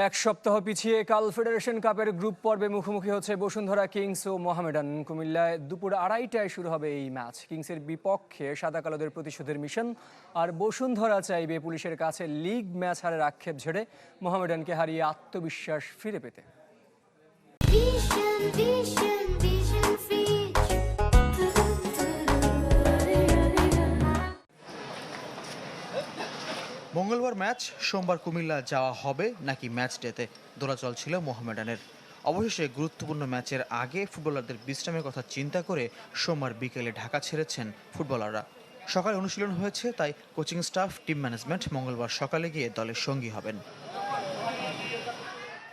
এক সপ্তাহ পিছিয়ে কাল ফেডারেশন কাপের গ্রুপ পর্বে মুখোমুখি হচ্ছে বসুন্ধরা কিংস ও মোহামেডান। কুমিল্লায় দুপুর 2:30টায় শুরু হবে এই ম্যাচ। কিংসের বিপক্ষে সাদা কালোদের প্রতিশোধের মিশন, আর বসুন্ধরা চাইবে পুলিশের কাছে লিগ ম্যাচ হারের আক্ষেপ ঝেড়ে মোহামেডানকে হারিয়ে আত্মবিশ্বাস ফিরে পেতে। মঙ্গলবার ম্যাচ, সোমবার কুমিল্লা যাওয়া হবে নাকি ম্যাচ ডেতে দোলাচল ছিল মোহামেডানের। অবশেষে গুরুত্বপূর্ণ ম্যাচের আগে ফুটবলারদের বিশ্রামের কথা চিন্তা করে সোমবার বিকেলে ঢাকা ছেড়েছেন ফুটবলাররা। সকালে অনুশীলন হয়েছে, তাই কোচিং স্টাফ, টিম ম্যানেজমেন্ট মঙ্গলবার সকালে গিয়ে দলের সঙ্গী হবেন।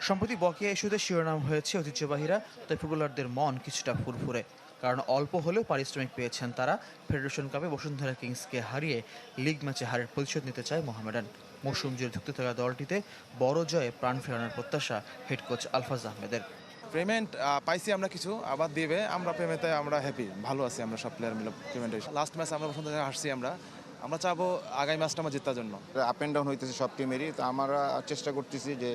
সম্প্রতি বকেয়া ইস্যুতে শিরোনাম হয়েছে ঐতিহ্যবাহীরা, তাই ফুটবলারদের মন কিছুটা ফুরফুরে। কারণ অল্প হলেও পারিশ্রমিক পেয়েছেন তারা। ফেডারেশন কাপে বসুন্ধরা কিংসকে হারিয়ে লিগ ম্যাচে হারের প্রতিশোধ নিতে চায় মোহামেডান। মৌসুম জুড়ে ধুঁকতে থাকা দলটিতে বড় জয়ে প্রাণ ফেরানোর প্রত্যাশা হেড কোচ আলফাজ আহমেদের। পেমেন্ট পাইছি আমরা, কিছু আবার দিবে, আমরা পেমেন্টে আমরা হ্যাপি, ভালো আছি আমরা সব প্লেয়ার মিলে। পেমেন্টে লাস্ট ম্যাচ আমরা বসুন্ধরা হারছি, আমরা চাবো আগামী ম্যাচটা আমরা জেতার জন্য। আপ অ্যান্ড ডাউন হইতেছে সব টিমেরই, তো আমরা চেষ্টা করতেছি যে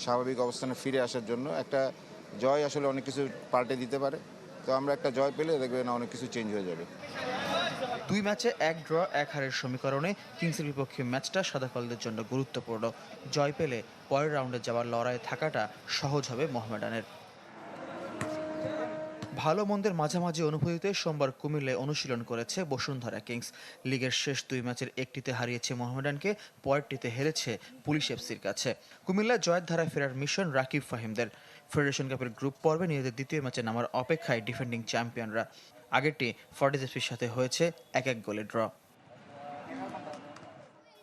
স্বাভাবিক অবস্থানে ফিরে আসার জন্য। একটা জয় আসলে অনেক কিছু পাল্টে দিতে পারে, তো আমরা একটা জয় পেলে দেখবেন অনেক কিছু চেঞ্জ হয়ে যাবে। দুই ম্যাচে 1 ড্র 1 হারের সমীকরণে কিংসের বিপক্ষে ম্যাচটা সাদা কালোদের জন্য গুরুত্বপূর্ণ। জয় পেলে পরের রাউন্ডে যাওয়ার লড়াইয়ে থাকাটা সহজ হবে মোহামেডানের। ভালো মন্দের মাঝামাঝি অনুভূতিতে সোমবার কুমিল্লায় অনুশীলন করেছে বসুন্ধরা কিংস। লিগের শেষ 2 ম্যাচের একটিতে হারিয়েছে মোহামেডানকে, পরেরটিতে হেরেছে পুলিশ এফসির কাছে। কুমিল্লায় জয়ের ধারায় ফেরার মিশন রাকিব ফাহিমদের। ফেডারেশন কাপের গ্রুপ পর্বে নিজেদের দ্বিতীয় ম্যাচে নামার অপেক্ষায় ডিফেন্ডিং চ্যাম্পিয়নরা। আগেরটি ফর্টিজ এফসির সাথে হয়েছে 1-1 গোলে ড্র।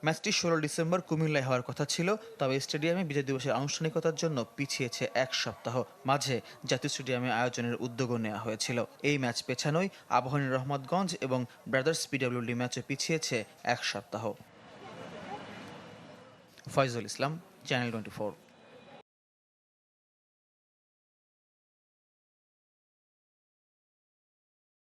ম্যাচটি 16 ডিসেম্বর কুমিল্লায় হওয়ার কথা ছিল, তবে স্টেডিয়ামে বিজয় দিবসের আনুষ্ঠানিকতার জন্য পিছিয়েছে 1 সপ্তাহ। মাঝে জাতীয় স্টেডিয়ামে আয়োজনের উদ্যোগও নেওয়া হয়েছিল। এই ম্যাচ পেছানোই আবাহনীর রহমতগঞ্জ এবং ব্রাদার্স পিডব্লিউডি ম্যাচও পিছিয়েছে 1 সপ্তাহ। ফয়জুল ইসলাম, চ্যানেল 24।